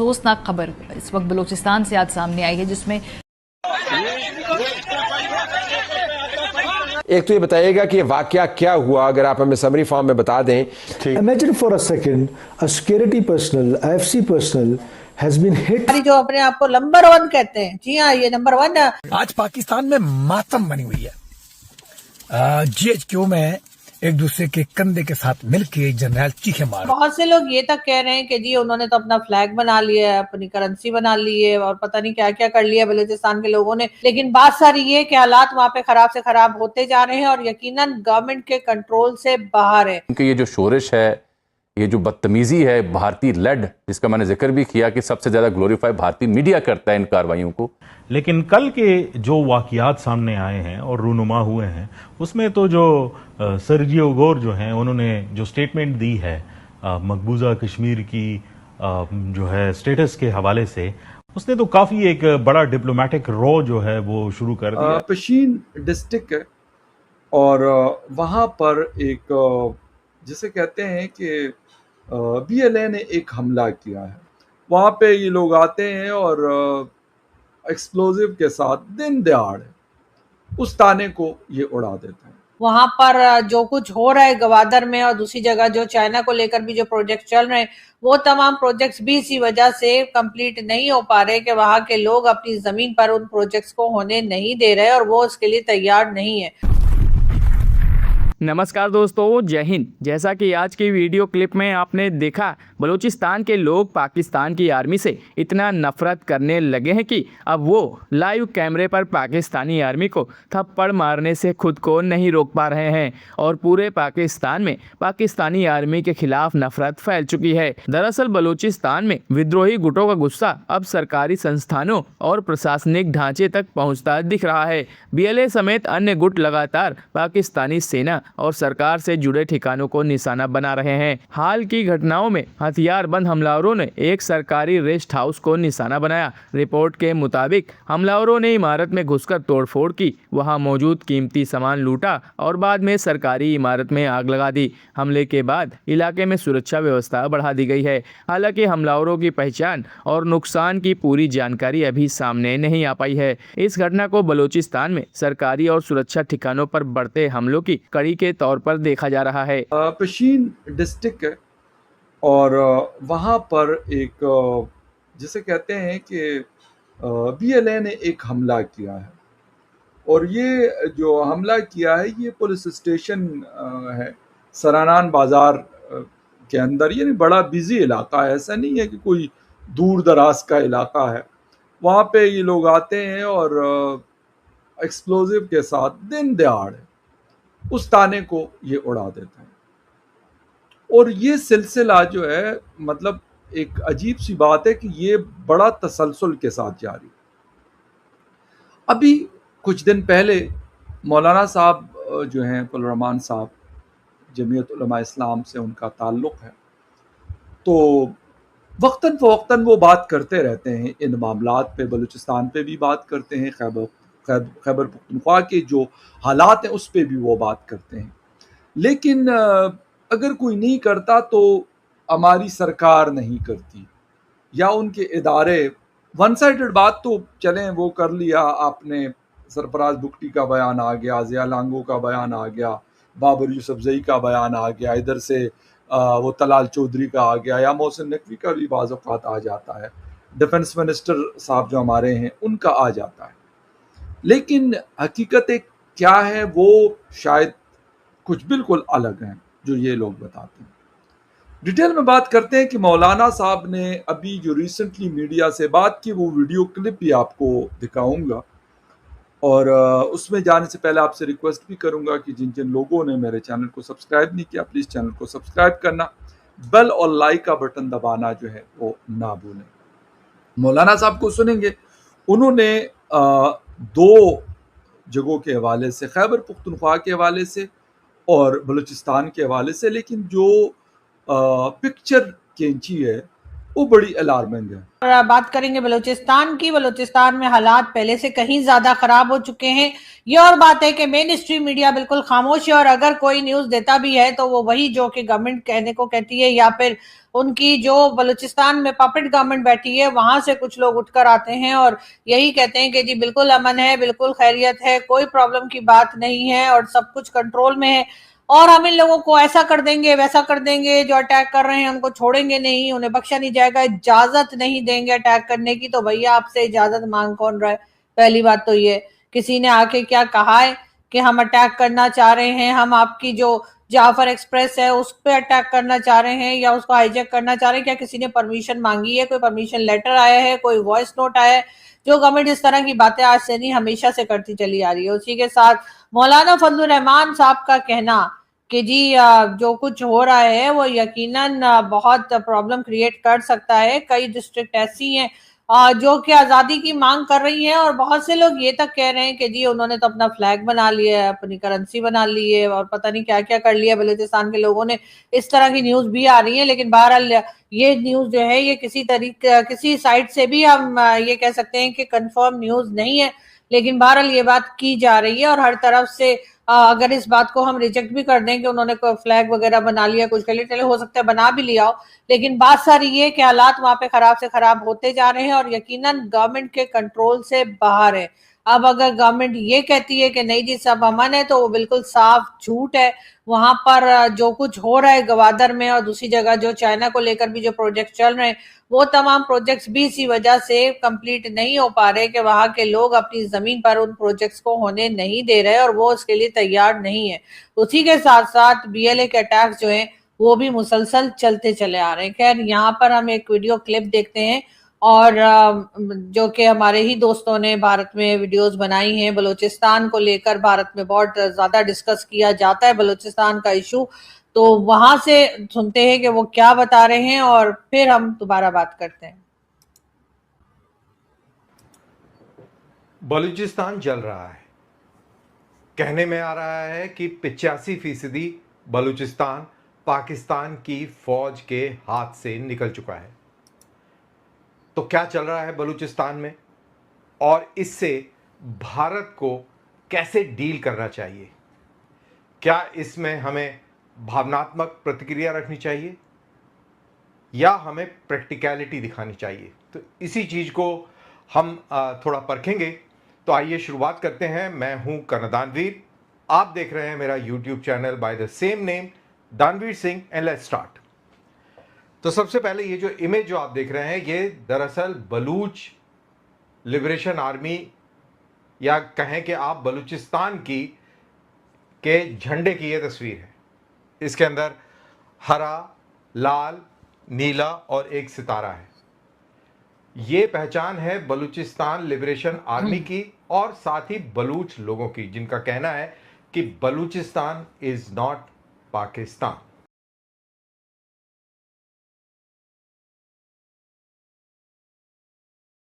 अफसोसनाक खबर इस वक्त बलूचिस्तान से आज सामने आई है, जिसमें एक तो ये बताइएगा कि ये वाकया क्या हुआ, अगर आप हमें समरी फॉर्म में बता दें। Imagine for a second, a security personnel, IFC personnel has been hit. जो अपने आप को नंबर 1 कहते हैं, जी हाँ, ये नंबर 1 है। आज पाकिस्तान में मातम बनी हुई है। GHQ में एक दूसरे के कंधे के साथ मिलके जनरल चीखे मार। बहुत से लोग ये तक कह रहे हैं कि जी उन्होंने तो अपना फ्लैग बना लिया है, अपनी करेंसी बना ली है और पता नहीं क्या क्या कर लिया बलूचिस्तान के लोगों ने। लेकिन बात सारी ये कि हालात वहाँ पे खराब से खराब होते जा रहे हैं और यकीनन गवर्नमेंट के कंट्रोल से बाहर है। क्योंकि ये जो शोरिश है, ये जो बदतमीजी है भारतीय लेड, जिसका मैंने जिक्र भी किया कि सबसे ज्यादा ग्लोरीफाई भारतीय मीडिया करता है इन कार्रवाइयों को। लेकिन कल के जो वाकयात सामने आए हैं और रूनुमा हुए हैं, उसमें तो जो सर्जियो गोर जो हैं, उन्होंने जो स्टेटमेंट दी है मकबूजा कश्मीर की जो है स्टेटस के हवाले से, उसने तो काफी एक बड़ा डिप्लोमेटिक रॉ जो है वो शुरू कर दिया। पशीन डिस्ट्रिक्ट है और वहाँ पर एक जिसे कहते हैं कि BLA ने एक हमला किया है। वहाँ पे ये लोग आते हैं और एक्सप्लोजिव के साथ दिन दहाड़े उस ताने को ये उड़ा देते हैं। वहां पर जो कुछ हो रहा है गवादर में और दूसरी जगह जो चाइना को लेकर भी जो प्रोजेक्ट चल रहे हैं, वो तमाम प्रोजेक्ट्स भी इसी वजह से कंप्लीट नहीं हो पा रहे कि वहां के लोग अपनी जमीन पर उन प्रोजेक्ट्स को होने नहीं दे रहे और वो उसके लिए तैयार नहीं है। नमस्कार दोस्तों, जय हिंद। जैसा कि आज की वीडियो क्लिप में आपने देखा, बलूचिस्तान के लोग पाकिस्तान की आर्मी से इतना नफरत करने लगे हैं कि अब वो लाइव कैमरे पर पाकिस्तानी आर्मी को थप्पड़ मारने से खुद को नहीं रोक पा रहे हैं और पूरे पाकिस्तान में पाकिस्तानी आर्मी के खिलाफ नफरत फैल चुकी है। दरअसल बलूचिस्तान में विद्रोही गुटों का गुस्सा अब सरकारी संस्थानों और प्रशासनिक ढांचे तक पहुँचता दिख रहा है। BLA समेत अन्य गुट लगातार पाकिस्तानी सेना और सरकार से जुड़े ठिकानों को निशाना बना रहे हैं। हाल की घटनाओं में हथियारबंद हमलावरों ने एक सरकारी रेस्ट हाउस को निशाना बनाया। रिपोर्ट के मुताबिक हमलावरों ने इमारत में घुसकर तोड़फोड़ की, वहां मौजूद कीमती सामान लूटा और बाद में सरकारी इमारत में आग लगा दी। हमले के बाद इलाके में सुरक्षा व्यवस्था बढ़ा दी गई है। हालांकि हमलावरों की पहचान और नुकसान की पूरी जानकारी अभी सामने नहीं आ पाई है। इस घटना को बलूचिस्तान में सरकारी और सुरक्षा ठिकानों पर बढ़ते हमलों की कड़ी के तौर पर देखा जा रहा है। पशीन डिस्ट्रिक्ट है और वहाँ पर एक जिसे कहते हैं कि BLA ने एक हमला किया है और ये जो हमला किया है ये पुलिस स्टेशन है सरानान बाजार के अंदर। ये बड़ा बिजी इलाका है, ऐसा नहीं है कि कोई दूर दराज का इलाका है। वहाँ पे ये लोग आते हैं और एक्सप्लोजिव के साथ दिन दहाड़े उस ताने को ये उड़ा देते हैं और ये सिलसिला जो है, मतलब एक अजीब सी बात है कि ये बड़ा तसलसल के साथ जारी है। अभी कुछ दिन पहले मौलाना साहब जो हैं कुलरहमान साहब, जमीयत उलमा इस्लाम से उनका ताल्लुक़ है, तो वक्तन फ़वक्तन वो बात करते रहते हैं इन मामलात पे। बलूचिस्तान पे भी बात करते हैं, खैबर पख्तूनख्वा के जो हालात हैं उस पे भी वो बात करते हैं। लेकिन अगर कोई नहीं करता तो हमारी सरकार नहीं करती या उनके इदारे वन साइडेड बात तो चलें वो कर लिया आपने। सरफराज बुगटी का बयान आ गया, ज़िया लांगो का बयान आ गया, बाबर यूसुफजई का बयान आ गया, इधर से वो तलाल चौधरी का आ गया या मोहसिन नकवी का भी बाज़ औक़ात आ जाता है, डिफेंस मिनिस्टर साहब जो हमारे हैं उनका आ जाता है। लेकिन हकीकत क्या है वो शायद कुछ बिल्कुल अलग हैं जो ये लोग बताते हैं। डिटेल में बात करते हैं कि मौलाना साहब ने अभी जो रिसेंटली मीडिया से बात की, वो वीडियो क्लिप भी आपको दिखाऊंगा और उसमें जाने से पहले आपसे रिक्वेस्ट भी करूंगा कि जिन जिन लोगों ने मेरे चैनल को सब्सक्राइब नहीं किया, प्लीज़ चैनल को सब्सक्राइब करना, बेल और लाइक का बटन दबाना जो है वो ना भूलें। मौलाना साहब को सुनेंगे, उन्होंने 2 जगहों के हवाले से, खैबर पख्तूनख्वा के हवाले से और बलूचिस्तान के हवाले से, लेकिन जो पिक्चर खींची है वो बड़ी अलार्मिंग है। और बात करेंगे बलूचिस्तान की। बलूचिस्तान में हालात पहले से कहीं ज्यादा खराब हो चुके हैं। ये और बात है कि मेन स्ट्रीम मीडिया बिल्कुल खामोश है और अगर कोई न्यूज देता भी है तो वो वही जो कि गवर्नमेंट कहने को कहती है या फिर उनकी जो बलूचिस्तान में पपेट गवर्नमेंट बैठी है वहां से कुछ लोग उठकर आते हैं और यही कहते हैं कि जी बिल्कुल अमन है, बिल्कुल खैरियत है, कोई प्रॉब्लम की बात नहीं है और सब कुछ कंट्रोल में है और हम इन लोगों को ऐसा कर देंगे वैसा कर देंगे, जो अटैक कर रहे हैं उनको छोड़ेंगे नहीं, उन्हें बख्शा नहीं जाएगा, इजाजत नहीं देंगे अटैक करने की। तो भैया आपसे इजाजत मांग कौन रहा है? पहली बात तो ये, किसी ने आके क्या कहा है कि हम अटैक करना चाह रहे हैं, हम आपकी जो जाफर एक्सप्रेस है उस पर अटैक करना चाह रहे हैं या उसको हाईजैक करना चाह रहे हैं? क्या किसी ने परमिशन मांगी है? कोई परमिशन लेटर आया है? कोई वॉइस नोट आया है? जो गवर्नमेंट इस तरह की बातें आज से नहीं हमेशा से करती चली आ रही है। उसी के साथ मौलाना फजलुर रहमान साहब का कहना कि जी जो कुछ हो रहा है वो यकीनन बहुत प्रॉब्लम क्रिएट कर सकता है। कई डिस्ट्रिक्ट ऐसी हैं जो कि आज़ादी की मांग कर रही हैं और बहुत से लोग ये तक कह रहे हैं कि जी उन्होंने तो अपना फ्लैग बना लिया है, अपनी करेंसी बना ली है और पता नहीं क्या क्या कर लिया बलूचिस्तान के लोगों ने। इस तरह की न्यूज भी आ रही है, लेकिन बहरहाल ये न्यूज जो है ये किसी साइट से भी हम ये कह सकते हैं कि कंफर्म न्यूज नहीं है, लेकिन बहरहाल ये बात की जा रही है और हर तरफ से अगर इस बात को हम रिजेक्ट भी कर दें कि उन्होंने कोई फ्लैग वगैरह बना लिया कुछ के लिए, चले हो सकता है बना भी लिया हो, लेकिन बात सारी ये कि हालात वहां पे खराब से खराब होते जा रहे हैं और यकीनन गवर्नमेंट के कंट्रोल से बाहर है। अब अगर गवर्नमेंट ये कहती है कि नहीं जी सब अमन है तो वो बिल्कुल साफ झूठ है। वहां पर जो कुछ हो रहा है गवादर में और दूसरी जगह जो चाइना को लेकर भी जो प्रोजेक्ट चल रहे हैं वो तमाम प्रोजेक्ट्स भी इसी वजह से कंप्लीट नहीं हो पा रहे कि वहां के लोग अपनी जमीन पर उन प्रोजेक्ट्स को होने नहीं दे रहे और वो उसके लिए तैयार नहीं है। उसी के साथ साथ बीएलए के अटैक्स जो हैं वो भी मुसलसल चलते चले आ रहे हैं। खैर यहाँ पर हम एक वीडियो क्लिप देखते हैं और जो कि हमारे ही दोस्तों ने भारत में वीडियोस बनाई हैं बलूचिस्तान को लेकर। भारत में बहुत ज्यादा डिस्कस किया जाता है बलूचिस्तान का इशू, तो वहां से सुनते हैं कि वो क्या बता रहे हैं और फिर हम दोबारा बात करते हैं। बलूचिस्तान जल रहा है। कहने में आ रहा है कि 85% बलूचिस्तान पाकिस्तान की फौज के हाथ से निकल चुका है। तो क्या चल रहा है बलूचिस्तान में और इससे भारत को कैसे डील करना चाहिए? क्या इसमें हमें भावनात्मक प्रतिक्रिया रखनी चाहिए या हमें प्रैक्टिकलिटी दिखानी चाहिए? तो इसी चीज़ को हम थोड़ा परखेंगे। तो आइए शुरुआत करते हैं। मैं हूं कर्नल दानवीर, आप देख रहे हैं मेरा YouTube channel by the same name दानवीर सिंह एंड लेट्स स्टार्ट। तो सबसे पहले ये जो इमेज जो आप देख रहे हैं ये दरअसल बलूच लिबरेशन आर्मी या कहें कि आप बलूचिस्तान की के झंडे की ये तस्वीर है। इसके अंदर हरा, लाल, नीला और एक सितारा है। ये पहचान है बलूचिस्तान लिबरेशन आर्मी की और साथ ही बलूच लोगों की, जिनका कहना है कि बलूचिस्तान इज नॉट पाकिस्तान।